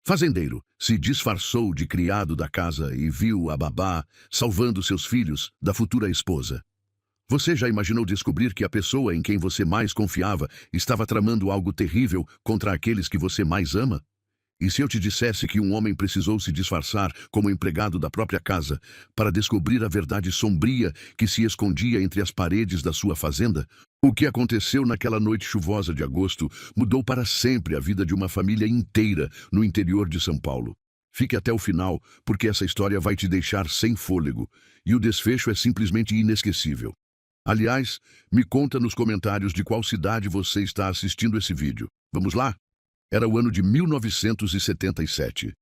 Fazendeiro se disfarçou de criado da casa e viu a babá salvando seus filhos da futura esposa. Você já imaginou descobrir que a pessoa em quem você mais confiava estava tramando algo terrível contra aqueles que você mais ama? E se eu te dissesse que um homem precisou se disfarçar como empregado da própria casa para descobrir a verdade sombria que se escondia entre as paredes da sua fazenda? O que aconteceu naquela noite chuvosa de agosto mudou para sempre a vida de uma família inteira no interior de São Paulo. Fique até o final, porque essa história vai te deixar sem fôlego, e o desfecho é simplesmente inesquecível. Aliás, me conta nos comentários de qual cidade você está assistindo esse vídeo. Vamos lá? Era o ano de 1977.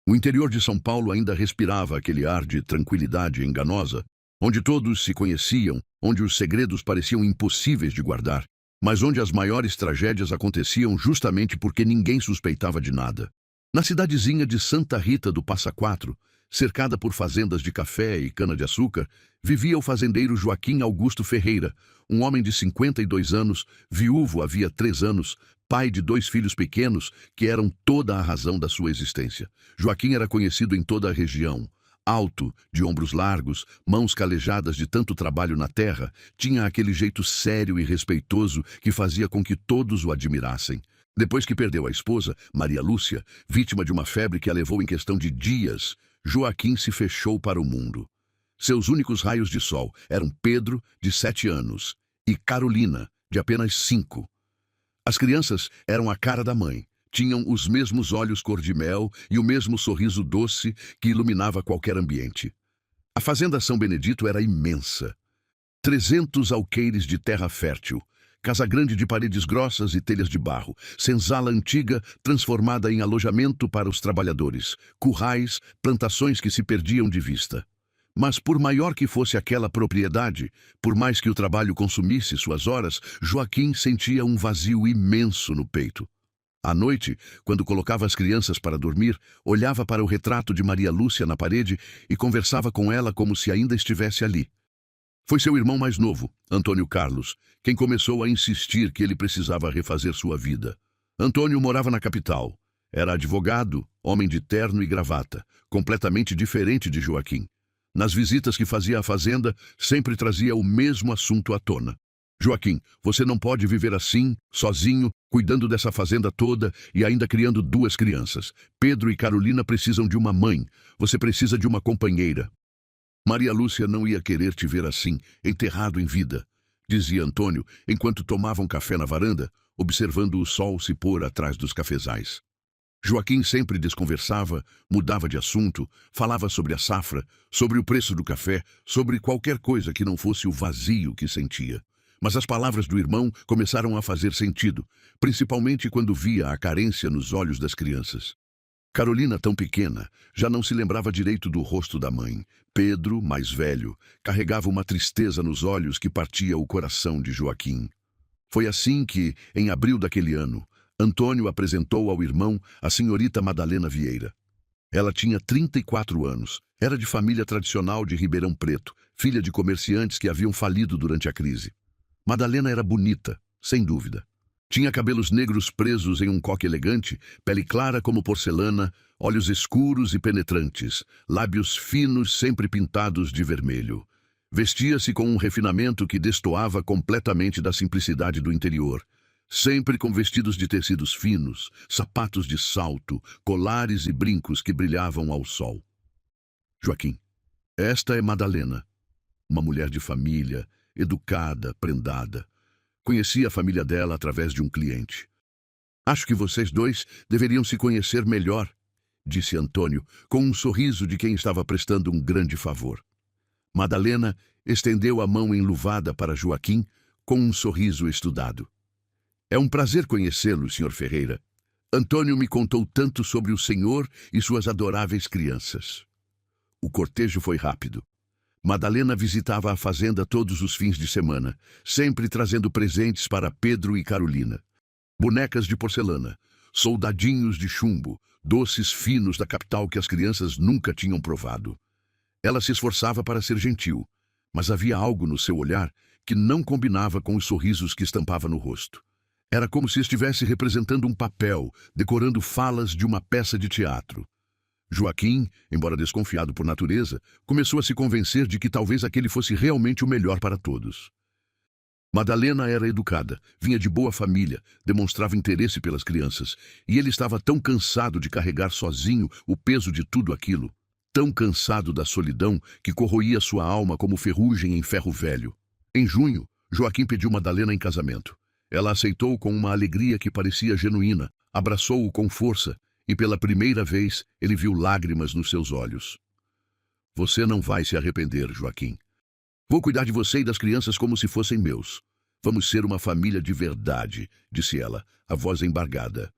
O interior de São Paulo ainda respirava aquele ar de tranquilidade enganosa, onde todos se conheciam, onde os segredos pareciam impossíveis de guardar, mas onde as maiores tragédias aconteciam justamente porque ninguém suspeitava de nada. Na cidadezinha de Santa Rita do Passa Quatro, cercada por fazendas de café e cana-de-açúcar, vivia o fazendeiro Joaquim Augusto Ferreira, um homem de 52 anos, viúvo havia 3 anos, pai de 2 filhos pequenos que eram toda a razão da sua existência. Joaquim era conhecido em toda a região. Alto, de ombros largos, mãos calejadas de tanto trabalho na terra, tinha aquele jeito sério e respeitoso que fazia com que todos o admirassem. Depois que perdeu a esposa, Maria Lúcia, vítima de uma febre que a levou em questão de dias, Joaquim se fechou para o mundo. Seus únicos raios de sol eram Pedro, de 7 anos, e Carolina, de apenas 5. As crianças eram a cara da mãe. Tinham os mesmos olhos cor-de-mel e o mesmo sorriso doce que iluminava qualquer ambiente. A fazenda São Benedito era imensa. 300 alqueires de terra fértil, casa grande de paredes grossas e telhas de barro, senzala antiga transformada em alojamento para os trabalhadores, currais, plantações que se perdiam de vista. Mas por maior que fosse aquela propriedade, por mais que o trabalho consumisse suas horas, Joaquim sentia um vazio imenso no peito. À noite, quando colocava as crianças para dormir, olhava para o retrato de Maria Lúcia na parede e conversava com ela como se ainda estivesse ali. Foi seu irmão mais novo, Antônio Carlos, quem começou a insistir que ele precisava refazer sua vida. Antônio morava na capital. Era advogado, homem de terno e gravata, completamente diferente de Joaquim. Nas visitas que fazia à fazenda, sempre trazia o mesmo assunto à tona. Joaquim, você não pode viver assim, sozinho, cuidando dessa fazenda toda e ainda criando 2 crianças. Pedro e Carolina precisam de uma mãe. Você precisa de uma companheira. Maria Lúcia não ia querer te ver assim, enterrado em vida, dizia Antônio, enquanto tomavam café na varanda, observando o sol se pôr atrás dos cafezais. Joaquim sempre desconversava, mudava de assunto, falava sobre a safra, sobre o preço do café, sobre qualquer coisa que não fosse o vazio que sentia. Mas as palavras do irmão começaram a fazer sentido, principalmente quando via a carência nos olhos das crianças. Carolina, tão pequena, já não se lembrava direito do rosto da mãe. Pedro, mais velho, carregava uma tristeza nos olhos que partia o coração de Joaquim. Foi assim que, em abril daquele ano, Antônio apresentou ao irmão a senhorita Madalena Vieira. Ela tinha 34 anos, era de família tradicional de Ribeirão Preto, filha de comerciantes que haviam falido durante a crise. Madalena era bonita, sem dúvida. Tinha cabelos negros presos em um coque elegante, pele clara como porcelana, olhos escuros e penetrantes, lábios finos sempre pintados de vermelho. Vestia-se com um refinamento que destoava completamente da simplicidade do interior. Sempre com vestidos de tecidos finos, sapatos de salto, colares e brincos que brilhavam ao sol. Joaquim, esta é Madalena, uma mulher de família, educada, prendada. Conheci a família dela através de um cliente. Acho que vocês 2 deveriam se conhecer melhor, disse Antônio, com um sorriso de quem estava prestando um grande favor. Madalena estendeu a mão enluvada para Joaquim com um sorriso estudado. É um prazer conhecê-lo, Sr. Ferreira. Antônio me contou tanto sobre o senhor e suas adoráveis crianças. O cortejo foi rápido. Madalena visitava a fazenda todos os fins de semana, sempre trazendo presentes para Pedro e Carolina. Bonecas de porcelana, soldadinhos de chumbo, doces finos da capital que as crianças nunca tinham provado. Ela se esforçava para ser gentil, mas havia algo no seu olhar que não combinava com os sorrisos que estampava no rosto. Era como se estivesse representando um papel, decorando falas de uma peça de teatro. Joaquim, embora desconfiado por natureza, começou a se convencer de que talvez aquele fosse realmente o melhor para todos. Madalena era educada, vinha de boa família, demonstrava interesse pelas crianças, e ele estava tão cansado de carregar sozinho o peso de tudo aquilo, tão cansado da solidão que corroía sua alma como ferrugem em ferro velho. Em junho, Joaquim pediu Madalena em casamento. Ela aceitou com uma alegria que parecia genuína, abraçou-o com força, e pela primeira vez ele viu lágrimas nos seus olhos. Você não vai se arrepender, Joaquim. Vou cuidar de você e das crianças como se fossem meus. Vamos ser uma família de verdade, disse ela, a voz embargada.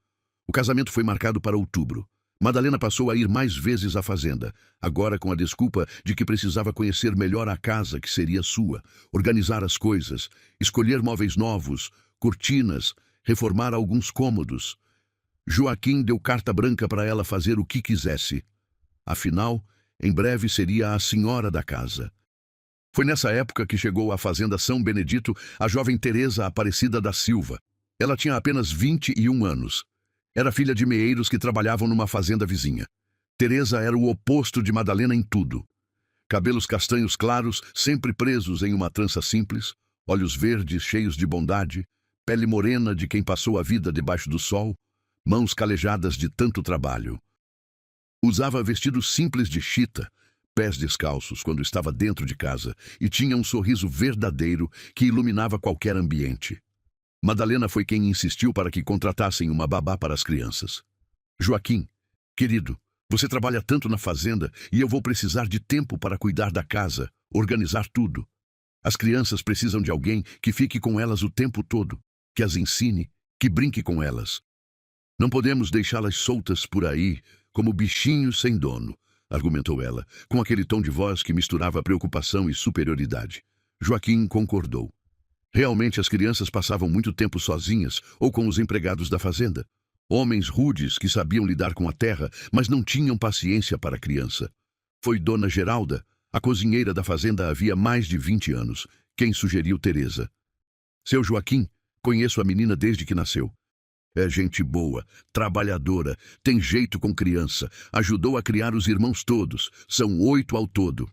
O casamento foi marcado para outubro. Madalena passou a ir mais vezes à fazenda, agora com a desculpa de que precisava conhecer melhor a casa que seria sua, organizar as coisas, escolher móveis novos, cortinas, reformar alguns cômodos. Joaquim deu carta branca para ela fazer o que quisesse. Afinal, em breve seria a senhora da casa. Foi nessa época que chegou à fazenda São Benedito a jovem Teresa Aparecida da Silva. Ela tinha apenas 21 anos. Era filha de meeiros que trabalhavam numa fazenda vizinha. Teresa era o oposto de Madalena em tudo. Cabelos castanhos claros, sempre presos em uma trança simples, olhos verdes cheios de bondade, pele morena de quem passou a vida debaixo do sol, mãos calejadas de tanto trabalho. Usava vestidos simples de chita, pés descalços quando estava dentro de casa, e tinha um sorriso verdadeiro que iluminava qualquer ambiente. Madalena foi quem insistiu para que contratassem uma babá para as crianças. Joaquim, querido, você trabalha tanto na fazenda e eu vou precisar de tempo para cuidar da casa, organizar tudo. As crianças precisam de alguém que fique com elas o tempo todo, que as ensine, que brinque com elas. Não podemos deixá-las soltas por aí, como bichinhos sem dono, argumentou ela, com aquele tom de voz que misturava preocupação e superioridade. Joaquim concordou. Realmente as crianças passavam muito tempo sozinhas ou com os empregados da fazenda. Homens rudes que sabiam lidar com a terra, mas não tinham paciência para a criança. Foi Dona Geralda, a cozinheira da fazenda havia mais de 20 anos, quem sugeriu Teresa. Seu Joaquim, conheço a menina desde que nasceu. É gente boa, trabalhadora, tem jeito com criança, ajudou a criar os irmãos todos, são 8 ao todo.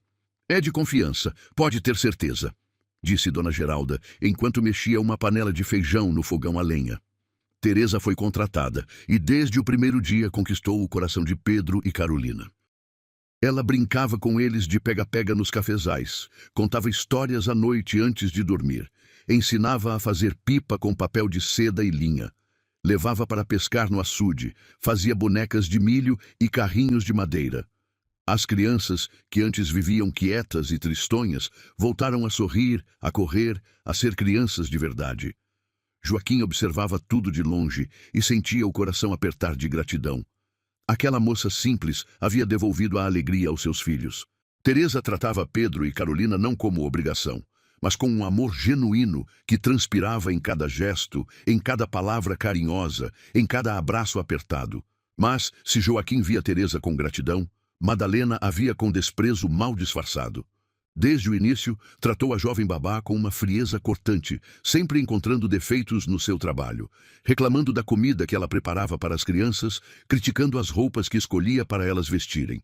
É de confiança, pode ter certeza, disse Dona Geralda, enquanto mexia uma panela de feijão no fogão a lenha. Teresa foi contratada e desde o primeiro dia conquistou o coração de Pedro e Carolina. Ela brincava com eles de pega-pega nos cafezais, contava histórias à noite antes de dormir, ensinava a fazer pipa com papel de seda e linha. Levava para pescar no açude, fazia bonecas de milho e carrinhos de madeira. As crianças, que antes viviam quietas e tristonhas, voltaram a sorrir, a correr, a ser crianças de verdade. Joaquim observava tudo de longe e sentia o coração apertar de gratidão. Aquela moça simples havia devolvido a alegria aos seus filhos. Teresa tratava Pedro e Carolina não como obrigação, mas com um amor genuíno que transpirava em cada gesto, em cada palavra carinhosa, em cada abraço apertado. Mas, se Joaquim via Teresa com gratidão, Madalena a via com desprezo mal disfarçado. Desde o início, tratou a jovem babá com uma frieza cortante, sempre encontrando defeitos no seu trabalho, reclamando da comida que ela preparava para as crianças, criticando as roupas que escolhia para elas vestirem.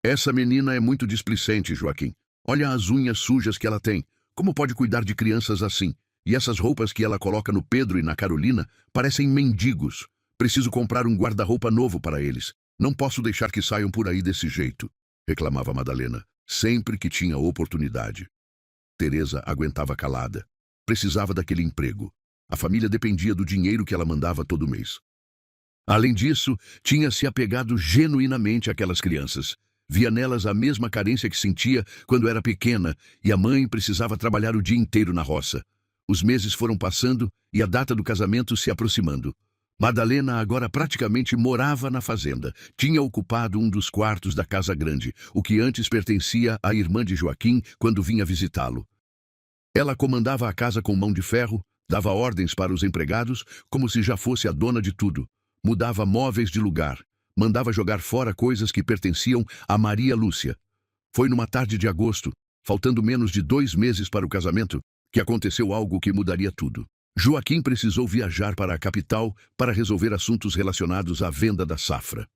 Essa menina é muito displicente, Joaquim. Olha as unhas sujas que ela tem. Como pode cuidar de crianças assim? E essas roupas que ela coloca no Pedro e na Carolina parecem mendigos. Preciso comprar um guarda-roupa novo para eles. Não posso deixar que saiam por aí desse jeito, reclamava Madalena, sempre que tinha oportunidade. Teresa aguentava calada. Precisava daquele emprego. A família dependia do dinheiro que ela mandava todo mês. Além disso, tinha se apegado genuinamente àquelas crianças. Via nelas a mesma carência que sentia quando era pequena e a mãe precisava trabalhar o dia inteiro na roça. Os meses foram passando e a data do casamento se aproximando. Madalena agora praticamente morava na fazenda. Tinha ocupado um dos quartos da casa grande, o que antes pertencia à irmã de Joaquim quando vinha visitá-lo. Ela comandava a casa com mão de ferro, dava ordens para os empregados como se já fosse a dona de tudo. Mudava móveis de lugar. Mandava jogar fora coisas que pertenciam a Maria Lúcia. Foi numa tarde de agosto, faltando menos de 2 meses para o casamento, que aconteceu algo que mudaria tudo. Joaquim precisou viajar para a capital para resolver assuntos relacionados à venda da safra.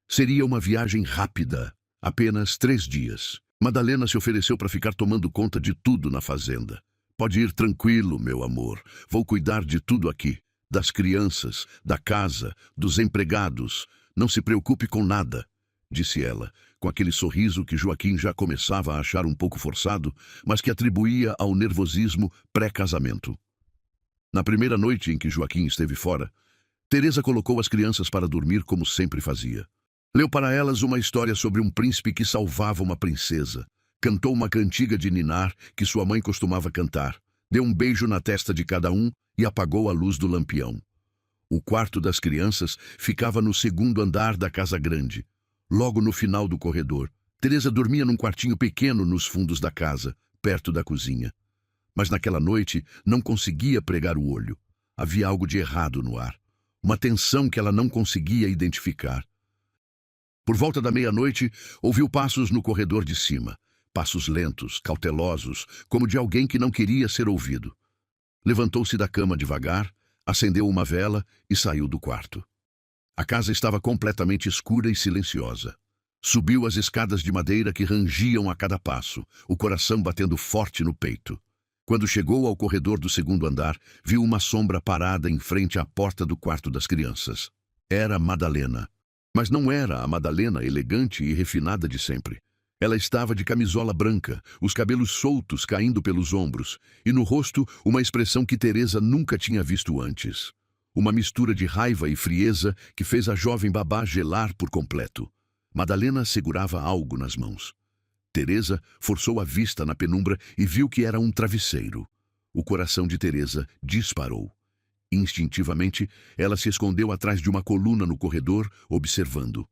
Seria uma viagem rápida, apenas 3 dias. Madalena se ofereceu para ficar tomando conta de tudo na fazenda. Pode ir tranquilo, meu amor. Vou cuidar de tudo aqui. Das crianças, da casa, dos empregados. Não se preocupe com nada, disse ela, com aquele sorriso que Joaquim já começava a achar um pouco forçado, mas que atribuía ao nervosismo pré-casamento. Na primeira noite em que Joaquim esteve fora, Teresa colocou as crianças para dormir como sempre fazia. Leu para elas uma história sobre um príncipe que salvava uma princesa. Cantou uma cantiga de ninar que sua mãe costumava cantar. Deu um beijo na testa de cada um e apagou a luz do lampião. O quarto das crianças ficava no segundo andar da casa grande, logo no final do corredor. Teresa dormia num quartinho pequeno nos fundos da casa, perto da cozinha. Mas naquela noite não conseguia pregar o olho. Havia algo de errado no ar. Uma tensão que ela não conseguia identificar. Por volta da meia-noite, ouviu passos no corredor de cima. Passos lentos, cautelosos, como de alguém que não queria ser ouvido. Levantou-se da cama devagar, acendeu uma vela e saiu do quarto. A casa estava completamente escura e silenciosa. Subiu as escadas de madeira que rangiam a cada passo, o coração batendo forte no peito. Quando chegou ao corredor do segundo andar, viu uma sombra parada em frente à porta do quarto das crianças. Era Madalena. Mas não era a Madalena elegante e refinada de sempre. Ela estava de camisola branca, os cabelos soltos caindo pelos ombros, e no rosto uma expressão que Teresa nunca tinha visto antes. Uma mistura de raiva e frieza que fez a jovem babá gelar por completo. Madalena segurava algo nas mãos. Teresa forçou a vista na penumbra e viu que era um travesseiro. O coração de Teresa disparou. Instintivamente, ela se escondeu atrás de uma coluna no corredor, observando.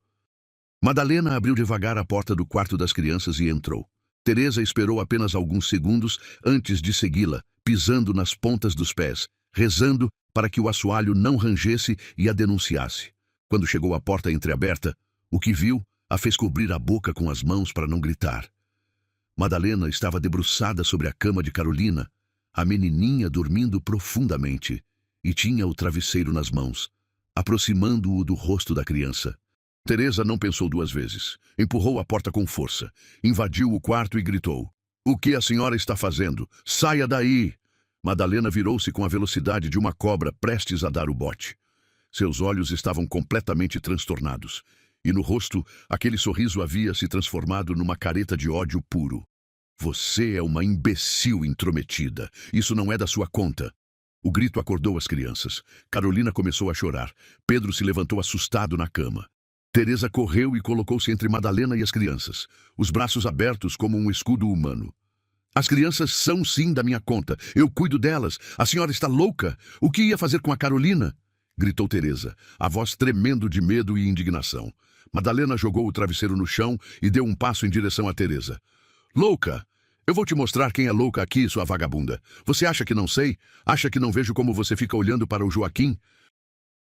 Madalena abriu devagar a porta do quarto das crianças e entrou. Teresa esperou apenas alguns segundos antes de segui-la, pisando nas pontas dos pés, rezando para que o assoalho não rangesse e a denunciasse. Quando chegou à porta entreaberta, o que viu a fez cobrir a boca com as mãos para não gritar. Madalena estava debruçada sobre a cama de Carolina, a menininha dormindo profundamente, e tinha o travesseiro nas mãos, aproximando-o do rosto da criança. Teresa não pensou 2 vezes. Empurrou a porta com força, invadiu o quarto e gritou. "O que a senhora está fazendo? Saia daí!" Madalena virou-se com a velocidade de uma cobra prestes a dar o bote. Seus olhos estavam completamente transtornados, e no rosto aquele sorriso havia se transformado numa careta de ódio puro. "Você é uma imbecil intrometida. Isso não é da sua conta." O grito acordou as crianças. Carolina começou a chorar. Pedro se levantou assustado na cama. Teresa correu e colocou-se entre Madalena e as crianças, os braços abertos como um escudo humano. "As crianças são sim da minha conta. Eu cuido delas. A senhora está louca? O que ia fazer com a Carolina?" gritou Teresa, a voz tremendo de medo e indignação. Madalena jogou o travesseiro no chão e deu um passo em direção a Teresa. "Louca! Eu vou te mostrar quem é louca aqui, sua vagabunda. Você acha que não sei? Acha que não vejo como você fica olhando para o Joaquim?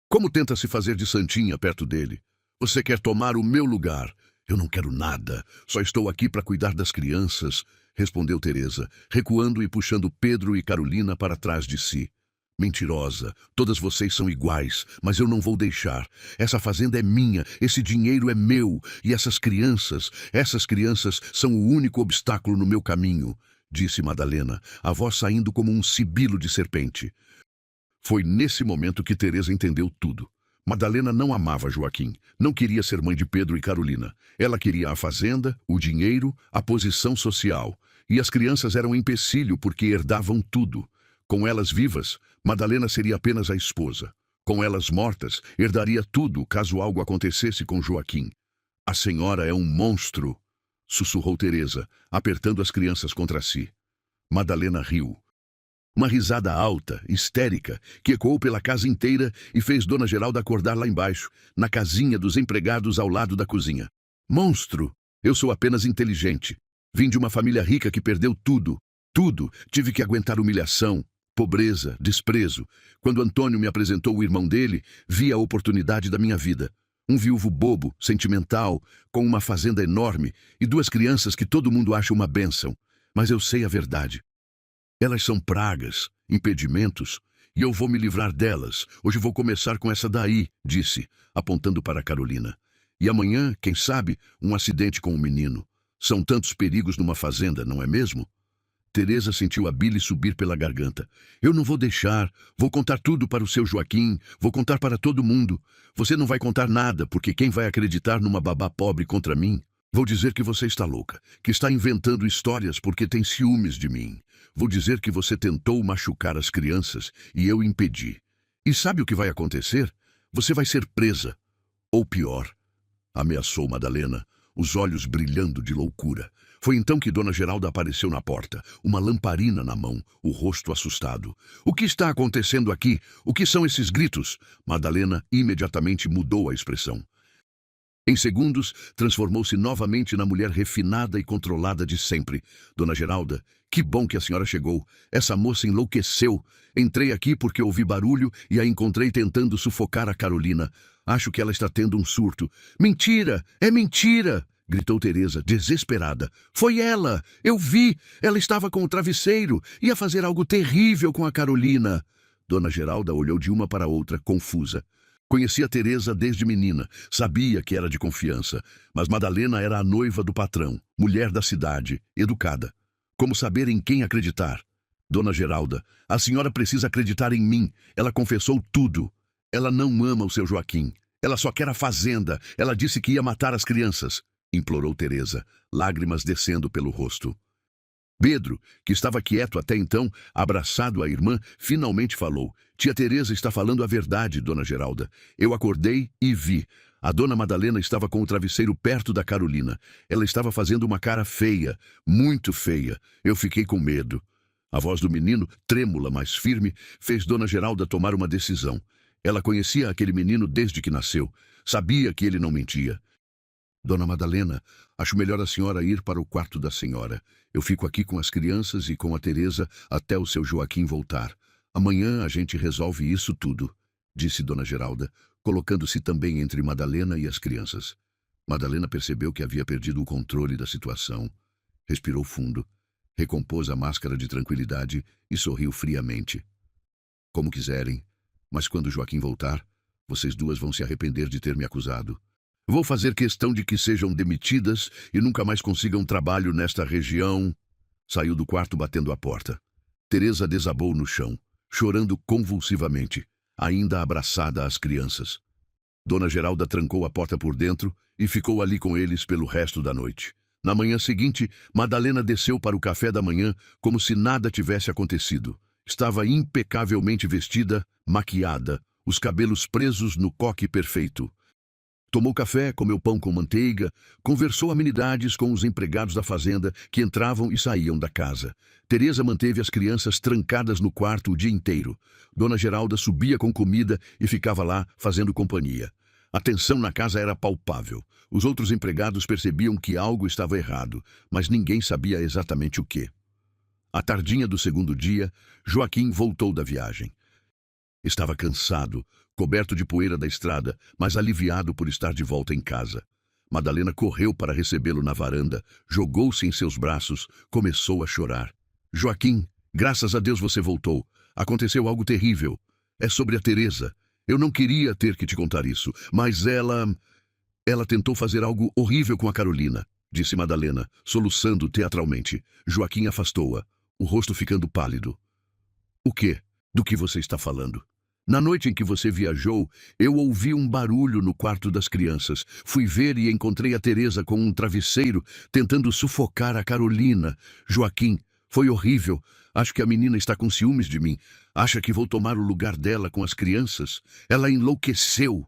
Como tenta se fazer de santinha perto dele? Você quer tomar o meu lugar. Eu não quero nada. Só estou aqui para cuidar das crianças", respondeu Teresa, recuando e puxando Pedro e Carolina para trás de si. "Mentirosa. Todas vocês são iguais, mas eu não vou deixar. Essa fazenda é minha, esse dinheiro é meu, e essas crianças são o único obstáculo no meu caminho", disse Madalena, a voz saindo como um sibilo de serpente. Foi nesse momento que Teresa entendeu tudo. Madalena não amava Joaquim, não queria ser mãe de Pedro e Carolina. Ela queria a fazenda, o dinheiro, a posição social. E as crianças eram um empecilho porque herdavam tudo. Com elas vivas, Madalena seria apenas a esposa. Com elas mortas, herdaria tudo caso algo acontecesse com Joaquim. "A senhora é um monstro", sussurrou Teresa, apertando as crianças contra si. Madalena riu. Uma risada alta, histérica, que ecoou pela casa inteira e fez Dona Geralda acordar lá embaixo, na casinha dos empregados ao lado da cozinha. "Monstro! Eu sou apenas inteligente. Vim de uma família rica que perdeu tudo. Tudo. Tive que aguentar humilhação, pobreza, desprezo. Quando Antônio me apresentou o irmão dele, vi a oportunidade da minha vida. Um viúvo bobo, sentimental, com uma fazenda enorme e 2 crianças que todo mundo acha uma bênção. Mas eu sei a verdade. Elas são pragas, impedimentos, e eu vou me livrar delas. Hoje vou começar com essa daí, disse, apontando para Carolina. E amanhã, quem sabe, um acidente com o menino. São tantos perigos numa fazenda, não é mesmo? Teresa sentiu a bile subir pela garganta. Eu não vou deixar. Vou contar tudo para o seu Joaquim. Vou contar para todo mundo. Você não vai contar nada, porque quem vai acreditar numa babá pobre contra mim? Vou dizer que você está louca, que está inventando histórias porque tem ciúmes de mim. Vou dizer que você tentou machucar as crianças e eu impedi. E sabe o que vai acontecer? Você vai ser presa. Ou pior, ameaçou Madalena, os olhos brilhando de loucura. Foi então que Dona Geralda apareceu na porta, uma lamparina na mão, o rosto assustado. O que está acontecendo aqui? O que são esses gritos? Madalena imediatamente mudou a expressão. Em segundos, transformou-se novamente na mulher refinada e controlada de sempre. Dona Geralda, que bom que a senhora chegou. Essa moça enlouqueceu. Entrei aqui porque ouvi barulho e a encontrei tentando sufocar a Carolina. Acho que ela está tendo um surto. Mentira! É mentira! Gritou Teresa, desesperada. Foi ela! Eu vi! Ela estava com o travesseiro. Ia fazer algo terrível com a Carolina. Dona Geralda olhou de uma para outra, confusa. Conhecia Teresa desde menina, sabia que era de confiança, mas Madalena era a noiva do patrão, mulher da cidade, educada. Como saber em quem acreditar? Dona Geralda, a senhora precisa acreditar em mim. Ela confessou tudo. Ela não ama o seu Joaquim. Ela só quer a fazenda. Ela disse que ia matar as crianças, implorou Teresa, lágrimas descendo pelo rosto. Pedro, que estava quieto até então, abraçado à irmã, finalmente falou. Tia Teresa está falando a verdade, Dona Geralda. Eu acordei e vi. A Dona Madalena estava com o travesseiro perto da Carolina. Ela estava fazendo uma cara feia, muito feia. Eu fiquei com medo. A voz do menino, trêmula, mas firme, fez Dona Geralda tomar uma decisão. Ela conhecia aquele menino desde que nasceu. Sabia que ele não mentia. Dona Madalena, acho melhor a senhora ir para o quarto da senhora. Eu fico aqui com as crianças e com a Teresa até o seu Joaquim voltar. Amanhã a gente resolve isso tudo, disse Dona Geralda, colocando-se também entre Madalena e as crianças. Madalena percebeu que havia perdido o controle da situação. Respirou fundo, recompôs a máscara de tranquilidade e sorriu friamente. Como quiserem, mas quando Joaquim voltar, vocês duas vão se arrepender de ter me acusado. Vou fazer questão de que sejam demitidas e nunca mais consigam trabalho nesta região. Saiu do quarto batendo a porta. Teresa desabou no chão, chorando convulsivamente, ainda abraçada às crianças. Dona Geralda trancou a porta por dentro e ficou ali com eles pelo resto da noite. Na manhã seguinte, Madalena desceu para o café da manhã como se nada tivesse acontecido. Estava impecavelmente vestida, maquiada, os cabelos presos no coque perfeito. Tomou café, comeu pão com manteiga, conversou amenidades com os empregados da fazenda que entravam e saíam da casa. Teresa manteve as crianças trancadas no quarto o dia inteiro. Dona Geralda subia com comida e ficava lá fazendo companhia. A tensão na casa era palpável. Os outros empregados percebiam que algo estava errado, mas ninguém sabia exatamente o quê. À tardinha do segundo dia, Joaquim voltou da viagem. Estava cansado, coberto de poeira da estrada, mas aliviado por estar de volta em casa. Madalena correu para recebê-lo na varanda, jogou-se em seus braços, começou a chorar. Joaquim, graças a Deus você voltou. Aconteceu algo terrível. É sobre a Teresa. Eu não queria ter que te contar isso, mas ela tentou fazer algo horrível com a Carolina, disse Madalena, soluçando teatralmente. Joaquim afastou-a, o rosto ficando pálido. O quê? Do que você está falando? Na noite em que você viajou, eu ouvi um barulho no quarto das crianças. Fui ver e encontrei a Teresa com um travesseiro, tentando sufocar a Carolina. Joaquim, foi horrível. Acho que a menina está com ciúmes de mim. Acha que vou tomar o lugar dela com as crianças. Ela enlouqueceu.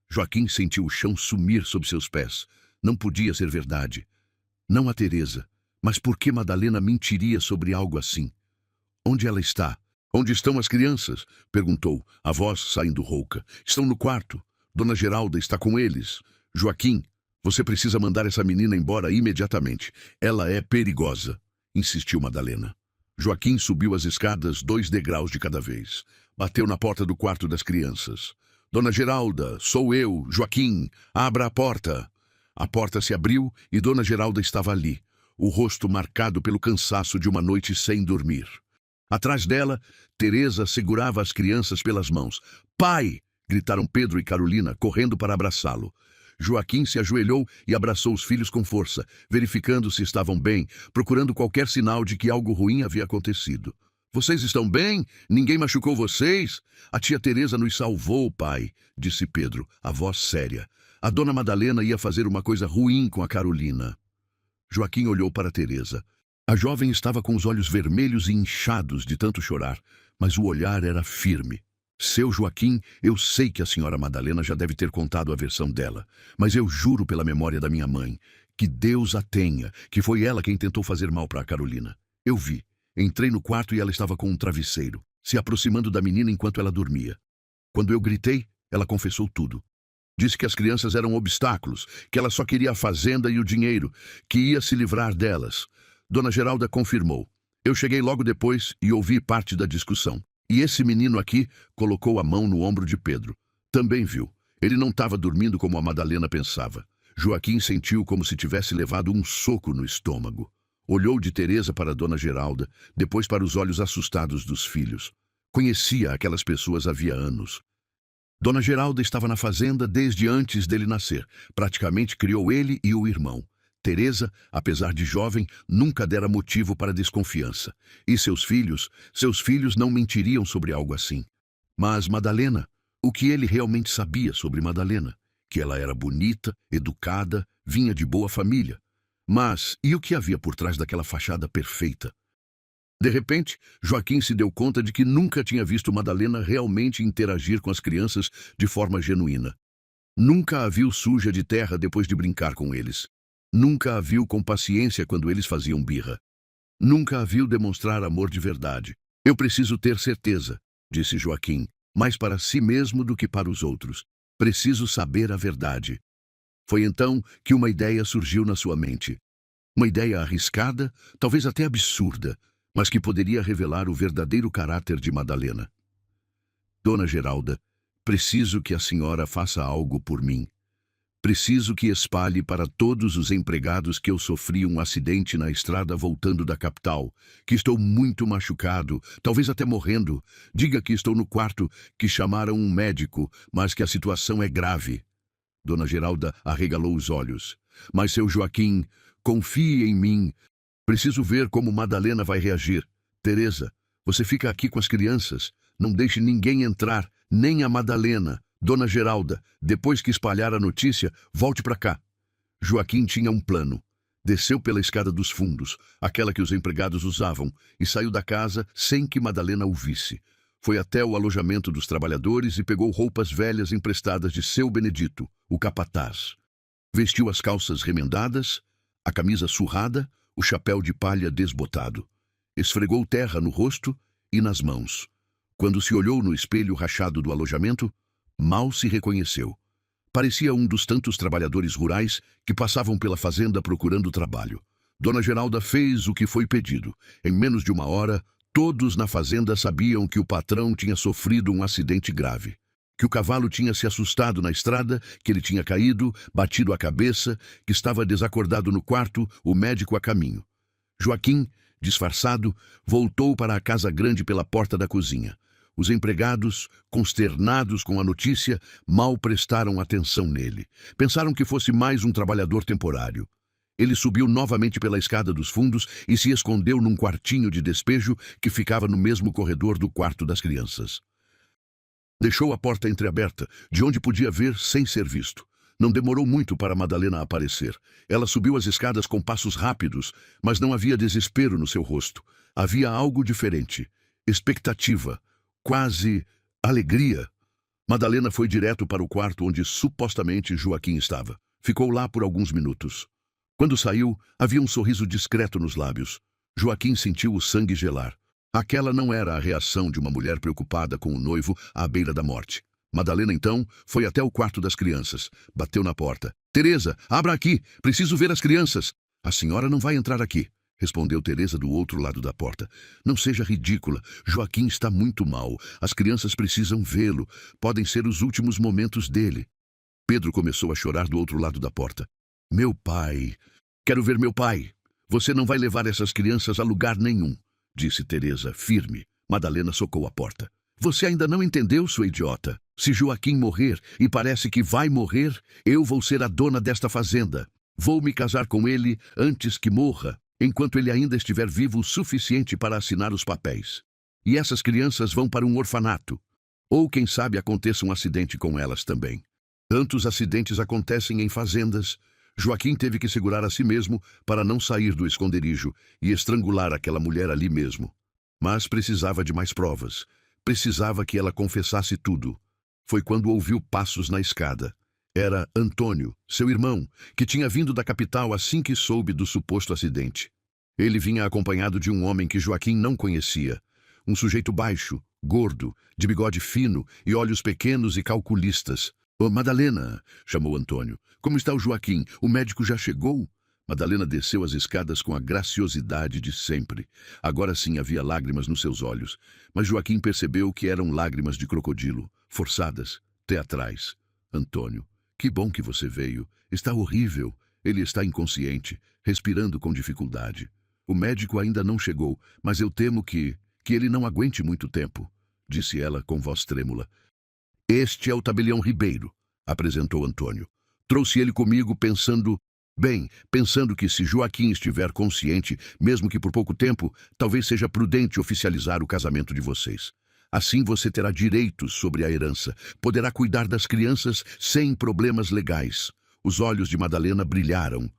Joaquim sentiu o chão sumir sob seus pés. Não podia ser verdade. Não a Teresa. Mas por que Madalena mentiria sobre algo assim? Onde ela está? Onde estão as crianças? Perguntou, a voz saindo rouca. Estão no quarto. Dona Geralda está com eles. Joaquim, você precisa mandar essa menina embora imediatamente. Ela é perigosa, insistiu Madalena. Joaquim subiu as escadas 2 degraus de cada vez. Bateu na porta do quarto das crianças. Dona Geralda, sou eu, Joaquim. Abra a porta. A porta se abriu e Dona Geralda estava ali, o rosto marcado pelo cansaço de uma noite sem dormir. Atrás dela, Teresa segurava as crianças pelas mãos. "Pai!" gritaram Pedro e Carolina, correndo para abraçá-lo. Joaquim se ajoelhou e abraçou os filhos com força, verificando se estavam bem, procurando qualquer sinal de que algo ruim havia acontecido. "Vocês estão bem? Ninguém machucou vocês? A tia Teresa nos salvou, pai", disse Pedro, a voz séria. A dona Madalena ia fazer uma coisa ruim com a Carolina. Joaquim olhou para Teresa. A jovem estava com os olhos vermelhos e inchados de tanto chorar, mas o olhar era firme. "Seu Joaquim, eu sei que a senhora Madalena já deve ter contado a versão dela, mas eu juro pela memória da minha mãe, que Deus a tenha, que foi ela quem tentou fazer mal para a Carolina. Eu vi. Entrei no quarto e ela estava com um travesseiro, se aproximando da menina enquanto ela dormia. Quando eu gritei, ela confessou tudo. Disse que as crianças eram obstáculos, que ela só queria a fazenda e o dinheiro, que ia se livrar delas. Dona Geralda confirmou. Eu cheguei logo depois e ouvi parte da discussão. E esse menino aqui colocou a mão no ombro de Pedro. Também viu. Ele não estava dormindo como a Madalena pensava. Joaquim sentiu como se tivesse levado um soco no estômago. Olhou de Teresa para Dona Geralda, depois para os olhos assustados dos filhos. Conhecia aquelas pessoas havia anos. Dona Geralda estava na fazenda desde antes dele nascer. Praticamente criou ele e o irmão. Teresa, apesar de jovem, nunca dera motivo para desconfiança. E seus filhos não mentiriam sobre algo assim. Mas Madalena, o que ele realmente sabia sobre Madalena? Que ela era bonita, educada, vinha de boa família. Mas, e o que havia por trás daquela fachada perfeita? De repente, Joaquim se deu conta de que nunca tinha visto Madalena realmente interagir com as crianças de forma genuína. Nunca a viu suja de terra depois de brincar com eles. Nunca a viu com paciência quando eles faziam birra. Nunca a viu demonstrar amor de verdade. Eu preciso ter certeza, disse Joaquim, mais para si mesmo do que para os outros. Preciso saber a verdade. Foi então que uma ideia surgiu na sua mente. Uma ideia arriscada, talvez até absurda, mas que poderia revelar o verdadeiro caráter de Madalena. Dona Geralda, preciso que a senhora faça algo por mim. Preciso que espalhe para todos os empregados que eu sofri um acidente na estrada voltando da capital, que estou muito machucado, talvez até morrendo. Diga que estou no quarto, que chamaram um médico, mas que a situação é grave. Dona Geralda arregalou os olhos. Mas seu Joaquim, confie em mim. Preciso ver como Madalena vai reagir. Teresa, você fica aqui com as crianças. Não deixe ninguém entrar, nem a Madalena. Dona Geralda, depois que espalhar a notícia, volte para cá. Joaquim tinha um plano. Desceu pela escada dos fundos, aquela que os empregados usavam, e saiu da casa sem que Madalena o visse. Foi até o alojamento dos trabalhadores e pegou roupas velhas emprestadas de seu Benedito, o capataz. Vestiu as calças remendadas, a camisa surrada, o chapéu de palha desbotado. Esfregou terra no rosto e nas mãos. Quando se olhou no espelho rachado do alojamento, mal se reconheceu. Parecia um dos tantos trabalhadores rurais que passavam pela fazenda procurando trabalho. Dona Geralda fez o que foi pedido. Em menos de uma hora, todos na fazenda sabiam que o patrão tinha sofrido um acidente grave. Que o cavalo tinha se assustado na estrada, que ele tinha caído, batido a cabeça, que estava desacordado no quarto, o médico a caminho. Joaquim, disfarçado, voltou para a casa grande pela porta da cozinha. Os empregados, consternados com a notícia, mal prestaram atenção nele. Pensaram que fosse mais um trabalhador temporário. Ele subiu novamente pela escada dos fundos e se escondeu num quartinho de despejo que ficava no mesmo corredor do quarto das crianças. Deixou a porta entreaberta, de onde podia ver sem ser visto. Não demorou muito para Madalena aparecer. Ela subiu as escadas com passos rápidos, mas não havia desespero no seu rosto. Havia algo diferente. Expectativa. Quase alegria. Madalena foi direto para o quarto onde supostamente Joaquim estava. Ficou lá por alguns minutos. Quando saiu, havia um sorriso discreto nos lábios. Joaquim sentiu o sangue gelar. Aquela não era a reação de uma mulher preocupada com o noivo à beira da morte. Madalena, então, foi até o quarto das crianças. Bateu na porta. "Teresa, abra aqui! Preciso ver as crianças!" "A senhora não vai entrar aqui", respondeu Teresa do outro lado da porta. "Não seja ridícula. Joaquim está muito mal. As crianças precisam vê-lo. Podem ser os últimos momentos dele." Pedro começou a chorar do outro lado da porta. "Meu pai. Quero ver meu pai. Você não vai levar essas crianças a lugar nenhum." disse Teresa, firme. Madalena socou a porta. Você ainda não entendeu, sua idiota? Se Joaquim morrer, e parece que vai morrer, eu vou ser a dona desta fazenda. Vou me casar com ele antes que morra, enquanto ele ainda estiver vivo o suficiente para assinar os papéis. E essas crianças vão para um orfanato. Ou, quem sabe, aconteça um acidente com elas também. Tantos acidentes acontecem em fazendas. Joaquim teve que segurar a si mesmo para não sair do esconderijo e estrangular aquela mulher ali mesmo. Mas precisava de mais provas. Precisava que ela confessasse tudo. Foi quando ouviu passos na escada. Era Antônio, seu irmão, que tinha vindo da capital assim que soube do suposto acidente. Ele vinha acompanhado de um homem que Joaquim não conhecia. Um sujeito baixo, gordo, de bigode fino e olhos pequenos e calculistas. "Ô, Madalena", chamou Antônio. "Como está o Joaquim? O médico já chegou?" Madalena desceu as escadas com a graciosidade de sempre. Agora sim havia lágrimas nos seus olhos, mas Joaquim percebeu que eram lágrimas de crocodilo, forçadas, teatrais. "Antônio, que bom que você veio. Está horrível. Ele está inconsciente, respirando com dificuldade. O médico ainda não chegou, mas eu temo que ele não aguente muito tempo", disse ela com voz trêmula. "Este é o tabelião Ribeiro", apresentou Antônio. "Trouxe ele comigo pensando que se Joaquim estiver consciente, mesmo que por pouco tempo, talvez seja prudente oficializar o casamento de vocês. Assim você terá direitos sobre a herança, poderá cuidar das crianças sem problemas legais." Os olhos de Madalena brilharam.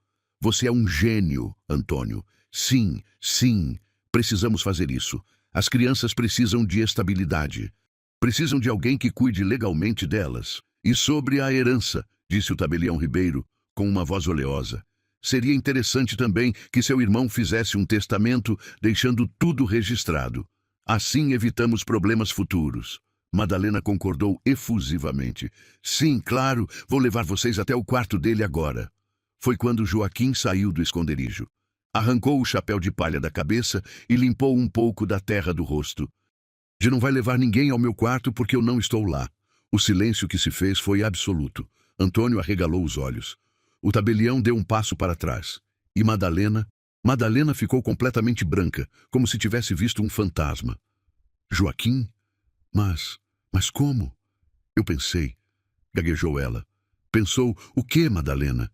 "Você é um gênio, Antônio. Sim, sim, precisamos fazer isso. As crianças precisam de estabilidade. Precisam de alguém que cuide legalmente delas. E sobre a herança", disse o tabelião Ribeiro, com uma voz oleosa, "seria interessante também que seu irmão fizesse um testamento deixando tudo registrado. Assim evitamos problemas futuros." Madalena concordou efusivamente. "Sim, claro, vou levar vocês até o quarto dele agora." Foi quando Joaquim saiu do esconderijo. Arrancou o chapéu de palha da cabeça e limpou um pouco da terra do rosto. "De não vai levar ninguém ao meu quarto porque eu não estou lá." O silêncio que se fez foi absoluto. Antônio arregalou os olhos. O tabelião deu um passo para trás. E Madalena ficou completamente branca, como se tivesse visto um fantasma. "Joaquim? Mas como?" "Eu pensei", gaguejou ela. "Pensou o quê, Madalena?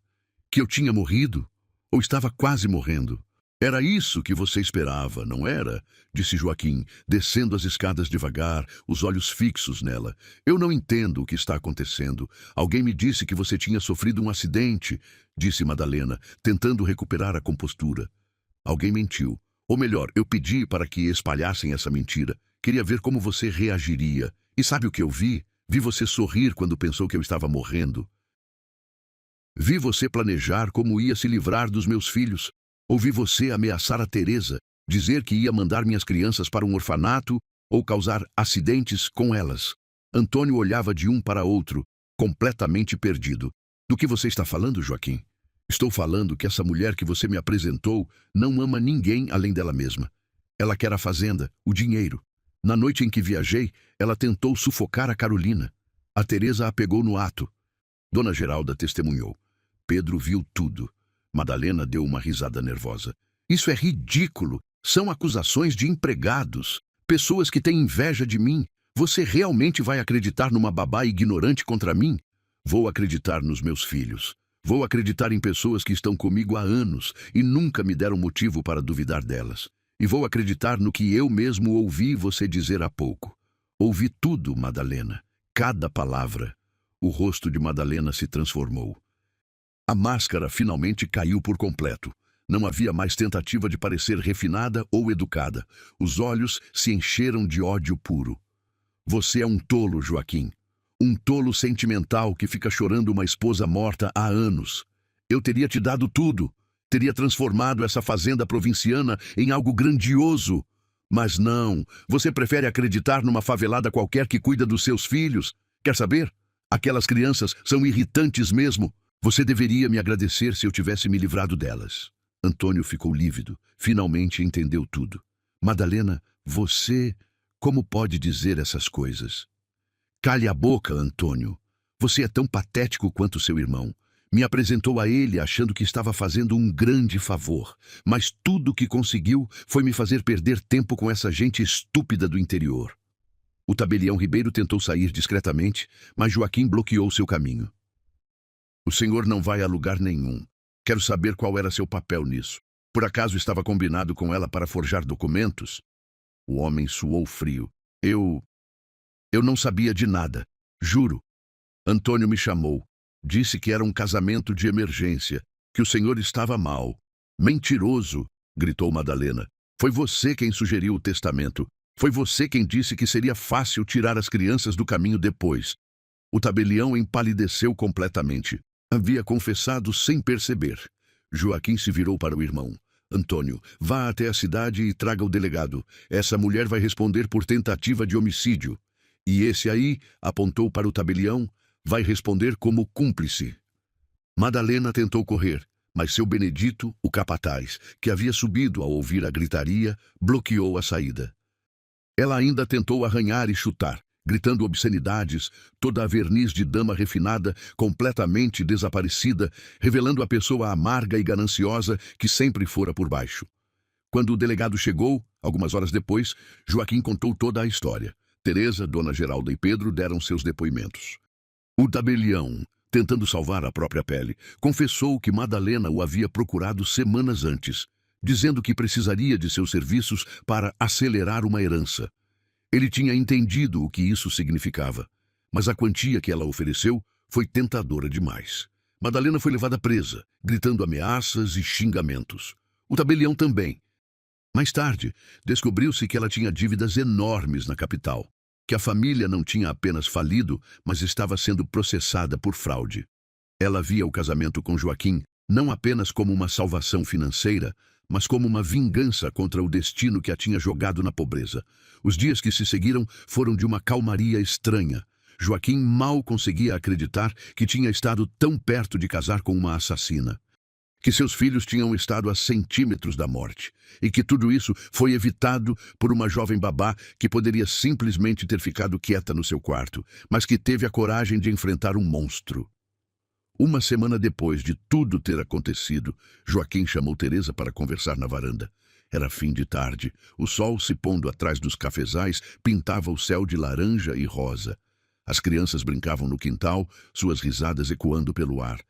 Que eu tinha morrido? Ou estava quase morrendo?" "Era isso que você esperava, não era?" disse Joaquim, descendo as escadas devagar, os olhos fixos nela. "Eu não entendo o que está acontecendo. Alguém me disse que você tinha sofrido um acidente", disse Madalena, tentando recuperar a compostura. "Alguém mentiu. Ou melhor, eu pedi para que espalhassem essa mentira. Queria ver como você reagiria. E sabe o que eu vi? Vi você sorrir quando pensou que eu estava morrendo. Vi você planejar como ia se livrar dos meus filhos. Ouvi você ameaçar a Teresa, dizer que ia mandar minhas crianças para um orfanato ou causar acidentes com elas." Antônio olhava de um para outro, completamente perdido. "Do que você está falando, Joaquim?" "Estou falando que essa mulher que você me apresentou não ama ninguém além dela mesma. Ela quer a fazenda, o dinheiro. Na noite em que viajei, ela tentou sufocar a Carolina. A Teresa a pegou no ato." Dona Geralda testemunhou. Pedro viu tudo. Madalena deu uma risada nervosa. "Isso é ridículo. São acusações de empregados. Pessoas que têm inveja de mim. Você realmente vai acreditar numa babá ignorante contra mim?" "Vou acreditar nos meus filhos. Vou acreditar em pessoas que estão comigo há anos e nunca me deram motivo para duvidar delas. E vou acreditar no que eu mesmo ouvi você dizer há pouco." "Ouvi tudo, Madalena. Cada palavra." O rosto de Madalena se transformou. A máscara finalmente caiu por completo. Não havia mais tentativa de parecer refinada ou educada. Os olhos se encheram de ódio puro. "Você é um tolo, Joaquim. Um tolo sentimental que fica chorando uma esposa morta há anos. Eu teria te dado tudo. Teria transformado essa fazenda provinciana em algo grandioso. Mas não, você prefere acreditar numa favelada qualquer que cuida dos seus filhos. Quer saber? Aquelas crianças são irritantes mesmo. Você deveria me agradecer se eu tivesse me livrado delas." Antônio ficou lívido. Finalmente entendeu tudo. "Madalena, você... como pode dizer essas coisas?" "Cale a boca, Antônio. Você é tão patético quanto seu irmão. Me apresentou a ele achando que estava fazendo um grande favor, mas tudo o que conseguiu foi me fazer perder tempo com essa gente estúpida do interior. O tabelião Ribeiro tentou sair discretamente, mas Joaquim bloqueou seu caminho. O senhor não vai a lugar nenhum. Quero saber qual era seu papel nisso. Por acaso estava combinado com ela para forjar documentos? O homem suou frio. Eu não sabia de nada. Juro. Antônio me chamou. Disse que era um casamento de emergência, que o senhor estava mal. Mentiroso, gritou Madalena. Foi você quem sugeriu o testamento. Foi você quem disse que seria fácil tirar as crianças do caminho depois. O tabelião empalideceu completamente. Havia confessado sem perceber. Joaquim se virou para o irmão. Antônio, vá até a cidade e traga o delegado. Essa mulher vai responder por tentativa de homicídio. E esse aí, apontou para o tabelião, vai responder como cúmplice. Madalena tentou correr, mas seu Benedito, o capataz, que havia subido ao ouvir a gritaria, bloqueou a saída. Ela ainda tentou arranhar e chutar, gritando obscenidades, toda a verniz de dama refinada, completamente desaparecida, revelando a pessoa amarga e gananciosa que sempre fora por baixo. Quando o delegado chegou, algumas horas depois, Joaquim contou toda a história. Teresa, Dona Geralda e Pedro deram seus depoimentos. O tabelião, tentando salvar a própria pele, confessou que Madalena o havia procurado semanas antes, dizendo que precisaria de seus serviços para acelerar uma herança. Ele tinha entendido o que isso significava, mas a quantia que ela ofereceu foi tentadora demais. Madalena foi levada presa, gritando ameaças e xingamentos. O tabelião também. Mais tarde, descobriu-se que ela tinha dívidas enormes na capital, que a família não tinha apenas falido, mas estava sendo processada por fraude. Ela via o casamento com Joaquim não apenas como uma salvação financeira, mas como uma vingança contra o destino que a tinha jogado na pobreza. Os dias que se seguiram foram de uma calmaria estranha. Joaquim mal conseguia acreditar que tinha estado tão perto de casar com uma assassina, que seus filhos tinham estado a centímetros da morte, e que tudo isso foi evitado por uma jovem babá que poderia simplesmente ter ficado quieta no seu quarto, mas que teve a coragem de enfrentar um monstro. Uma semana depois de tudo ter acontecido, Joaquim chamou Teresa para conversar na varanda. Era fim de tarde. O sol se pondo atrás dos cafezais pintava o céu de laranja e rosa. As crianças brincavam no quintal, suas risadas ecoando pelo ar.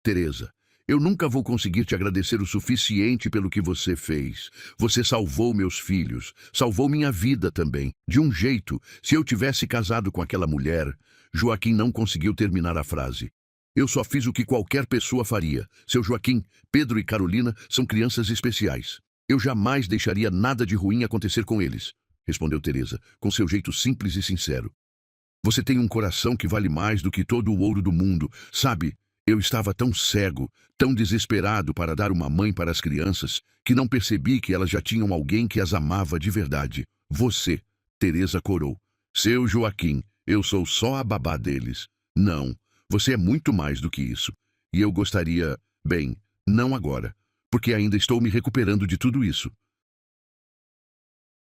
Teresa, eu nunca vou conseguir te agradecer o suficiente pelo que você fez. Você salvou meus filhos, salvou minha vida também. De um jeito, se eu tivesse casado com aquela mulher... Joaquim não conseguiu terminar a frase. Eu só fiz o que qualquer pessoa faria. Seu Joaquim, Pedro e Carolina são crianças especiais. Eu jamais deixaria nada de ruim acontecer com eles, respondeu Teresa, com seu jeito simples e sincero. Você tem um coração que vale mais do que todo o ouro do mundo, sabe? Eu estava tão cego, tão desesperado para dar uma mãe para as crianças, que não percebi que elas já tinham alguém que as amava de verdade. Você, Teresa corou. Seu Joaquim, eu sou só a babá deles. Não, você é muito mais do que isso. E eu gostaria... Bem, não agora, porque ainda estou me recuperando de tudo isso.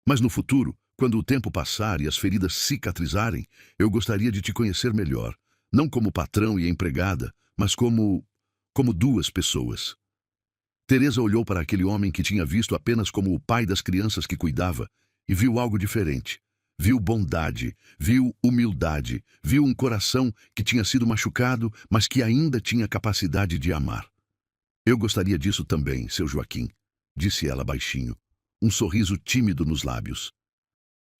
Mas no futuro, quando o tempo passar e as feridas cicatrizarem, eu gostaria de te conhecer melhor. Não como patrão e empregada, mas como duas pessoas. Teresa olhou para aquele homem que tinha visto apenas como o pai das crianças que cuidava e viu algo diferente. Viu bondade, viu humildade, viu um coração que tinha sido machucado, mas que ainda tinha capacidade de amar. Eu gostaria disso também, seu Joaquim, disse ela baixinho, um sorriso tímido nos lábios.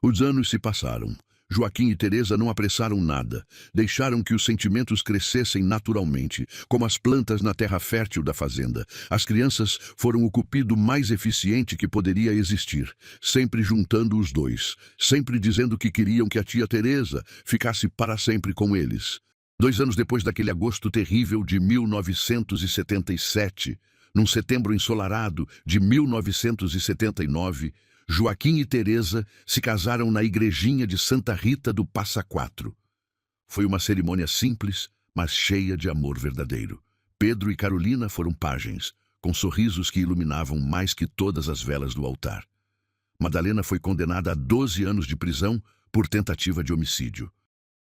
Os anos se passaram. Joaquim e Teresa não apressaram nada, deixaram que os sentimentos crescessem naturalmente, como as plantas na terra fértil da fazenda. As crianças foram o cupido mais eficiente que poderia existir, sempre juntando os dois, sempre dizendo que queriam que a tia Teresa ficasse para sempre com eles. 2 anos depois daquele agosto terrível de 1977, num setembro ensolarado de 1979, Joaquim e Teresa se casaram na igrejinha de Santa Rita do Passa Quatro. Foi uma cerimônia simples, mas cheia de amor verdadeiro. Pedro e Carolina foram pajens, com sorrisos que iluminavam mais que todas as velas do altar. Madalena foi condenada a 12 anos de prisão por tentativa de homicídio.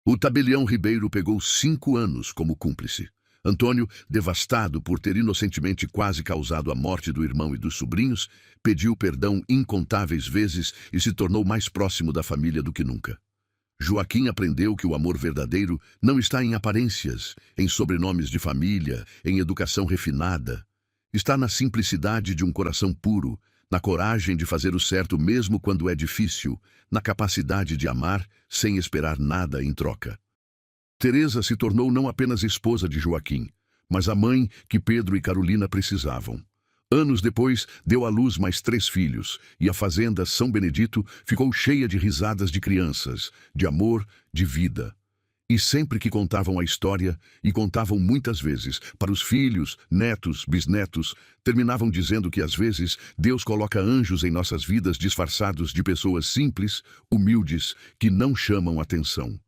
O tabelião Ribeiro pegou 5 anos como cúmplice. Antônio, devastado por ter inocentemente quase causado a morte do irmão e dos sobrinhos, pediu perdão incontáveis vezes e se tornou mais próximo da família do que nunca. Joaquim aprendeu que o amor verdadeiro não está em aparências, em sobrenomes de família, em educação refinada. Está na simplicidade de um coração puro, na coragem de fazer o certo mesmo quando é difícil, na capacidade de amar sem esperar nada em troca. Teresa se tornou não apenas esposa de Joaquim, mas a mãe que Pedro e Carolina precisavam. Anos depois, deu à luz mais 3 filhos, e a fazenda São Benedito ficou cheia de risadas de crianças, de amor, de vida. E sempre que contavam a história, e contavam muitas vezes, para os filhos, netos, bisnetos, terminavam dizendo que às vezes Deus coloca anjos em nossas vidas disfarçados de pessoas simples, humildes, que não chamam atenção.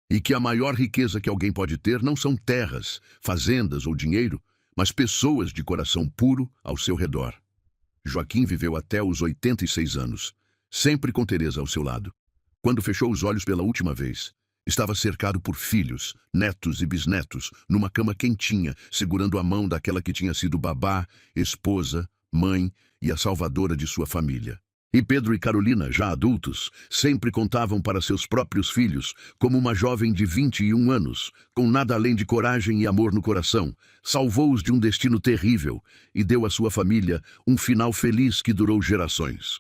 E que a maior riqueza que alguém pode ter não são terras, fazendas ou dinheiro, mas pessoas de coração puro ao seu redor. Joaquim viveu até os 86 anos, sempre com Teresa ao seu lado. Quando fechou os olhos pela última vez, estava cercado por filhos, netos e bisnetos, numa cama quentinha, segurando a mão daquela que tinha sido babá, esposa, mãe e a salvadora de sua família. E Pedro e Carolina, já adultos, sempre contavam para seus próprios filhos como uma jovem de 21 anos, com nada além de coragem e amor no coração, salvou-os de um destino terrível e deu à sua família um final feliz que durou gerações.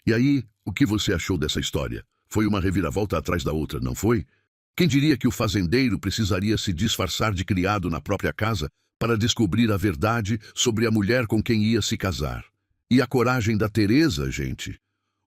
E aí, o que você achou dessa história? Foi uma reviravolta atrás da outra, não foi? Quem diria que o fazendeiro precisaria se disfarçar de criado na própria casa para descobrir a verdade sobre a mulher com quem ia se casar? E a coragem da Teresa, gente.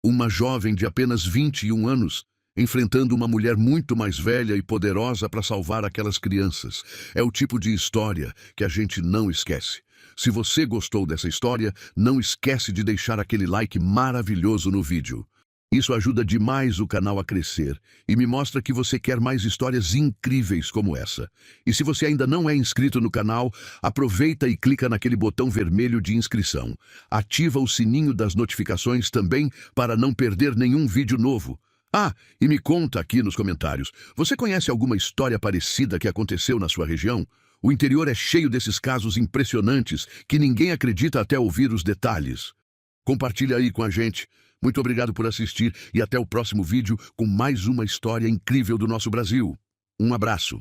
Uma jovem de apenas 21 anos, enfrentando uma mulher muito mais velha e poderosa para salvar aquelas crianças. É o tipo de história que a gente não esquece. Se você gostou dessa história, não esquece de deixar aquele like maravilhoso no vídeo. Isso ajuda demais o canal a crescer e me mostra que você quer mais histórias incríveis como essa. E se você ainda não é inscrito no canal, aproveita e clica naquele botão vermelho de inscrição. Ativa o sininho das notificações também para não perder nenhum vídeo novo. Ah, e me conta aqui nos comentários, você conhece alguma história parecida que aconteceu na sua região? O interior é cheio desses casos impressionantes que ninguém acredita até ouvir os detalhes. Compartilha aí com a gente. Muito obrigado por assistir e até o próximo vídeo com mais uma história incrível do nosso Brasil. Um abraço.